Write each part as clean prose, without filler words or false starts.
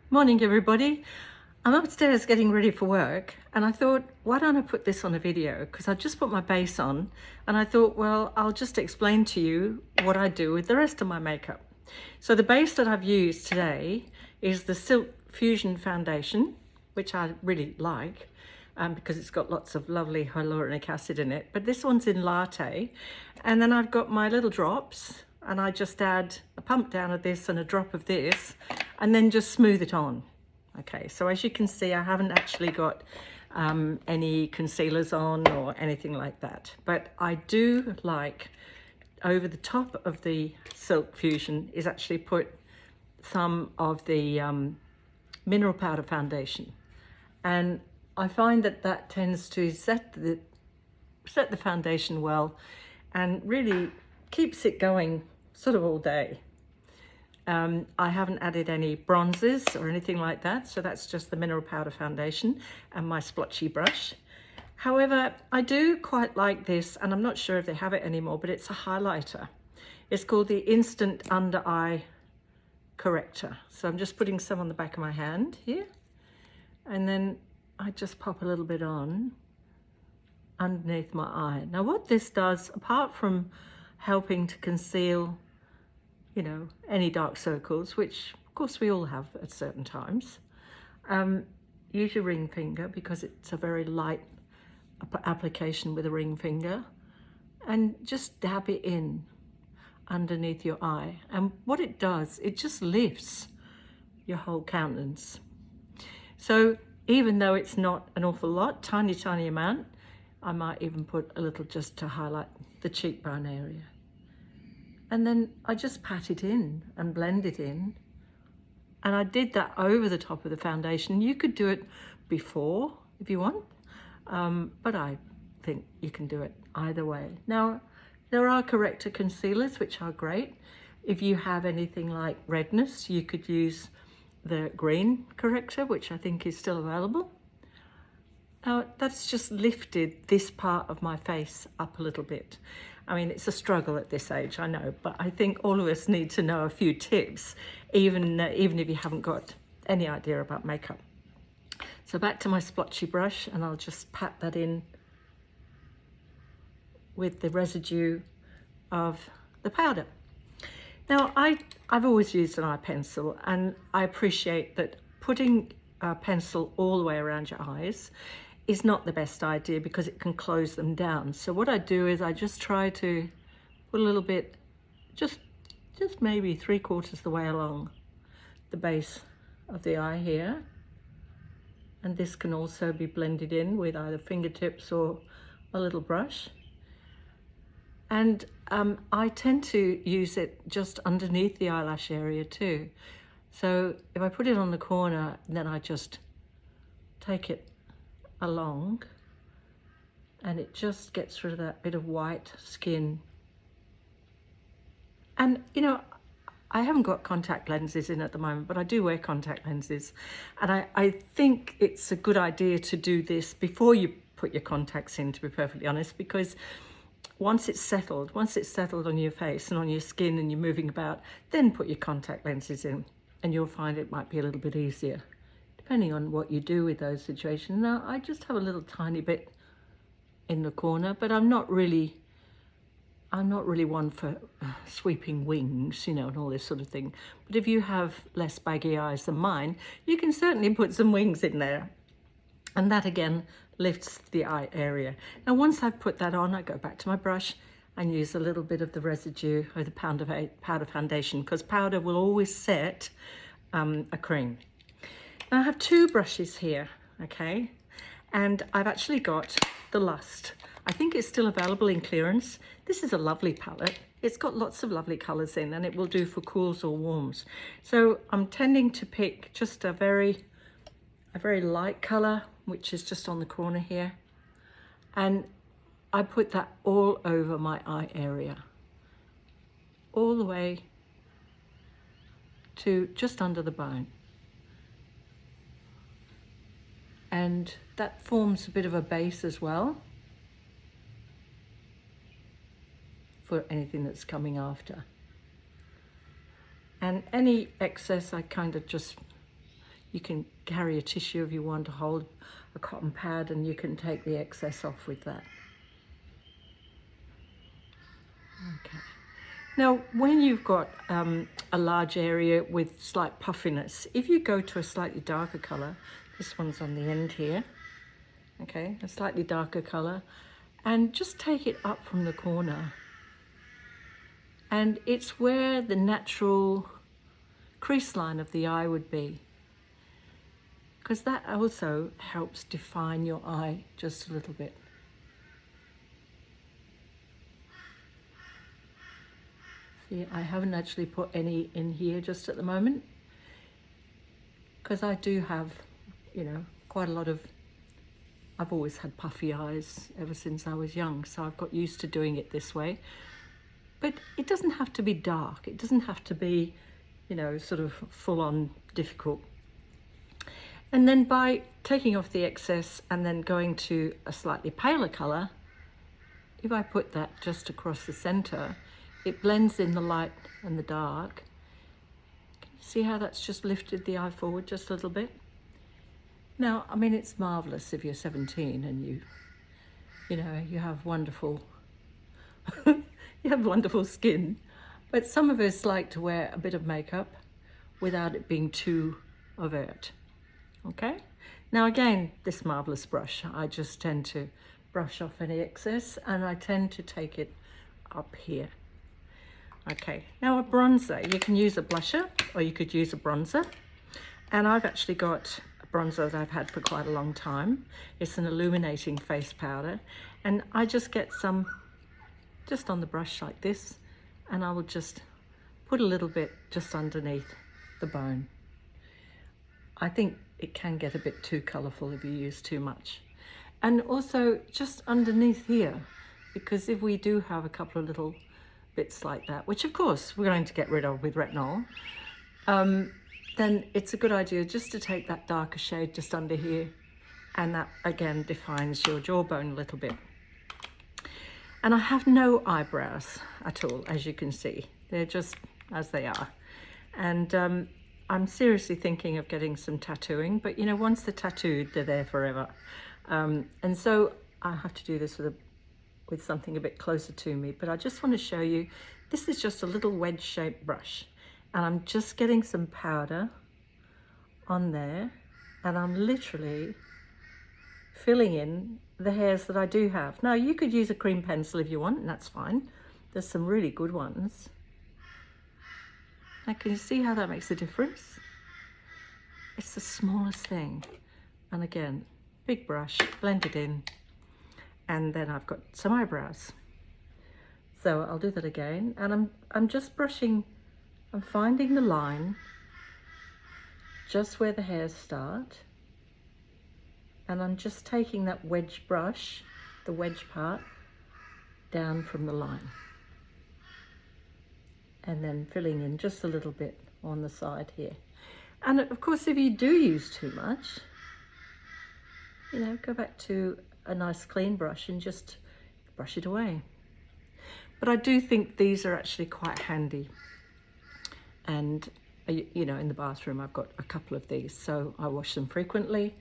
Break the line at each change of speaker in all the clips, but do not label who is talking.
Morning everybody. I'm upstairs getting ready for work and I thought, why don't I put this on a video? Because I just put my base on and I thought, well, I'll just explain to you what I do with the rest of my makeup. So the base that I've used today is the Silk Fusion foundation, which I really like because it's got lots of lovely hyaluronic acid in it. But this one's in latte. And then I've got my little drops and I just add a pump down of this and a drop of this and then just smooth it on. Okay, so as you can see, I haven't actually got any concealers on or anything like that, but I do like over the top of the Silk Fusion is actually put some of the mineral powder foundation, and I find that that tends to set the foundation well and really keeps it going sort of all day. I haven't added any bronzes or anything like that, so that's just the mineral powder foundation and my splotchy brush. However, I do quite like this, and I'm not sure if they have it anymore, but it's a highlighter. It's called the Instant Under Eye Corrector. So I'm just putting some on the back of my hand here, and then I just pop a little bit on underneath my eye. Now what this does, apart from helping to conceal any dark circles, which of course we all have at certain times, use your ring finger because it's a very light application with a ring finger, and just dab it in underneath your eye. And what it does, it just lifts your whole countenance. So even though it's not an awful lot, tiny amount, I might even put a little just to highlight the cheekbone area. And then I just pat it in and blend it in. And I did that over the top of the foundation. You could do it before if you want, but I think you can do it either way. Now, there are corrector concealers, which are great. If you have anything like redness, you could use the green corrector, which I think is still available. Now, that's just lifted this part of my face up a little bit. I mean, it's a struggle at this age, I know, but I think all of us need to know a few tips, even if you haven't got any idea about makeup. So back to my splotchy brush, and I'll just pat that in with the residue of the powder. Now, I've always used an eye pencil, and I appreciate that putting a pencil all the way around your eyes is not the best idea because it can close them down. So what I do is I just try to put a little bit, just maybe 3/4 the way along the base of the eye here. And this can also be blended in with either fingertips or a little brush. And I tend to use it just underneath the eyelash area too. So if I put it on the corner, then I just take it along, and it just gets rid of that bit of white skin. And I haven't got contact lenses in at the moment, but I do wear contact lenses, and I think it's a good idea to do this before you put your contacts in, to be perfectly honest, because once it's settled on your face and on your skin and you're moving about, then put your contact lenses in and you'll find it might be a little bit easier, depending on what you do with those situations. Now, I just have a little tiny bit in the corner, but I'm not really one for sweeping wings, and all this sort of thing. But if you have less baggy eyes than mine, you can certainly put some wings in there. And that again lifts the eye area. Now, once I've put that on, I go back to my brush and use a little bit of the residue of the powder foundation, because powder will always set a cream. Now I have two brushes here, okay? And I've actually got the Lust. I think it's still available in clearance. This is a lovely palette. It's got lots of lovely colors in, and it will do for cools or warms. So I'm tending to pick just a very light color, which is just on the corner here. And I put that all over my eye area, all the way to just under the bone. And that forms a bit of a base as well for anything that's coming after. And any excess I kind of just You can carry a tissue if you want to hold a cotton pad, and you can take the excess off with that. Okay. Now, when you've got a large area with slight puffiness, if you go to a slightly darker colour, this one's on the end here, okay, a slightly darker colour, and just take it up from the corner. And it's where the natural crease line of the eye would be, because that also helps define your eye just a little bit. See, I haven't actually put any in here just at the moment, because I do have, you know, quite a lot of, I've always had puffy eyes ever since I was young, so I've got used to doing it this way. But it doesn't have to be dark. It doesn't have to be, you know, sort of full on difficult. And then by taking off the excess and then going to a slightly paler colour, if I put that just across the centre, it blends in the light and the dark. Can you see how that's just lifted the eye forward just a little bit? Now, I mean, it's marvellous if you're 17 and you know, you have wonderful, you have wonderful skin. But some of us like to wear a bit of makeup without it being too overt. Okay? Now again, this marvellous brush, I just tend to brush off any excess, and I tend to take it up here. Okay, now a bronzer. You can use a blusher or you could use a bronzer. And I've actually got a bronzer that I've had for quite a long time. It's an illuminating face powder. And I just get some just on the brush like this, and I will just put a little bit just underneath the bone. I think it can get a bit too colourful if you use too much. And also just underneath here, because if we do have a couple of little bits like that, which of course we're going to get rid of with retinol, then it's a good idea just to take that darker shade just under here, and that again defines your jawbone a little bit. And I have no eyebrows at all, as you can see. They're just as they are. And I'm seriously thinking of getting some tattooing, but you know, once they're tattooed, they're there forever. And so I have to do this with something a bit closer to me, but I just want to show you, this is just a little wedge-shaped brush, and I'm just getting some powder on there, and I'm literally filling in the hairs that I do have. Now, you could use a cream pencil if you want, and that's fine. There's some really good ones. Now, can you see how that makes a difference? It's the smallest thing. And again, big brush, blend it in, and then I've got some eyebrows. So I'll do that again, and I'm just brushing, I'm finding the line just where the hairs start, and I'm just taking that wedge brush, the wedge part, down from the line, and then filling in just a little bit on the side here. And of course, if you do use too much, you know, go back to a nice clean brush and just brush it away. But I do think these are actually quite handy. And, you know, in the bathroom, I've got a couple of these, so I wash them frequently.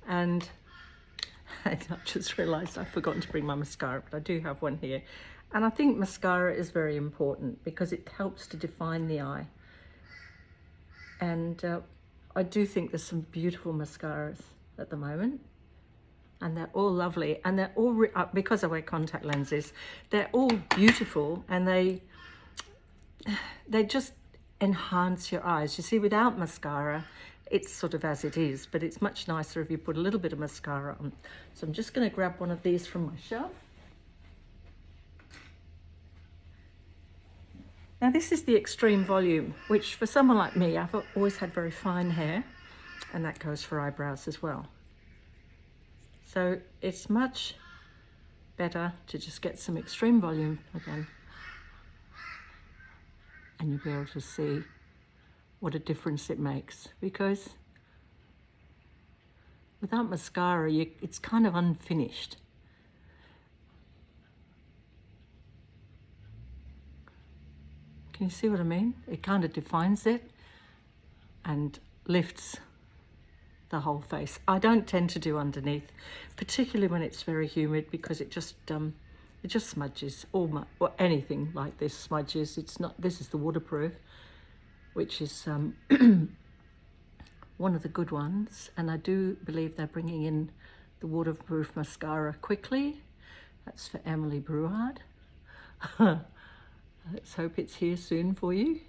And I just realised I've forgotten to bring my mascara, but I do have one here. And I think mascara is very important because it helps to define the eye. And I do think there's some beautiful mascaras at the moment. And they're all lovely, and they're all, because I wear contact lenses, they're all beautiful, and they just enhance your eyes. You see, without mascara, it's sort of as it is, but it's much nicer if you put a little bit of mascara on. So I'm just going to grab one of these from my shelf. Now this is the extreme volume, which for someone like me, I've always had very fine hair, and that goes for eyebrows as well. So it's much better to just get some extreme volume again, and you'll be able to see what a difference it makes, because without mascara, it's kind of unfinished. Can you see what I mean? It kind of defines it and lifts the whole face. I don't tend to do underneath, particularly when it's very humid, because it just smudges. Or anything like this smudges. It's not. This is the waterproof, which is one of the good ones, and I do believe they're bringing in the waterproof mascara quickly. That's for Emily Bruard. Let's hope it's here soon for you.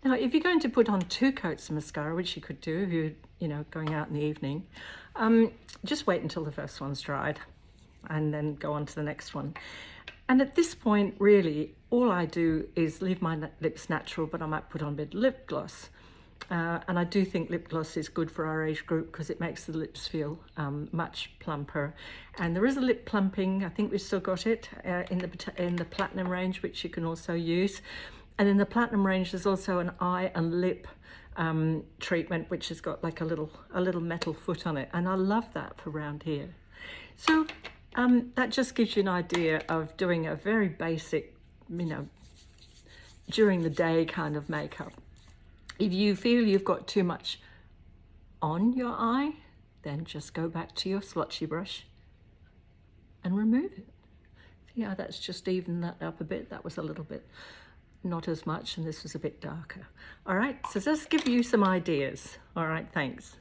Now, if you're going to put on 2 coats of mascara, which you could do if you're going out in the evening, just wait until the first one's dried and then go on to the next one. And at this point, really, all I do is leave my lips natural, but I might put on a bit of lip gloss. And I do think lip gloss is good for our age group because it makes the lips feel much plumper. And there is a lip plumping, I think we've still got it, in the Platinum range, which you can also use. And in the Platinum range, there's also an eye and lip treatment, which has got like a little metal foot on it. And I love that for around here. So that just gives you an idea of doing a very basic, during the day kind of makeup. If you feel you've got too much on your eye, then just go back to your swatchy brush and remove it. See how that's just evened that up a bit? That was a little bit not as much, and this was a bit darker. All right, so just give you some ideas. All right, thanks.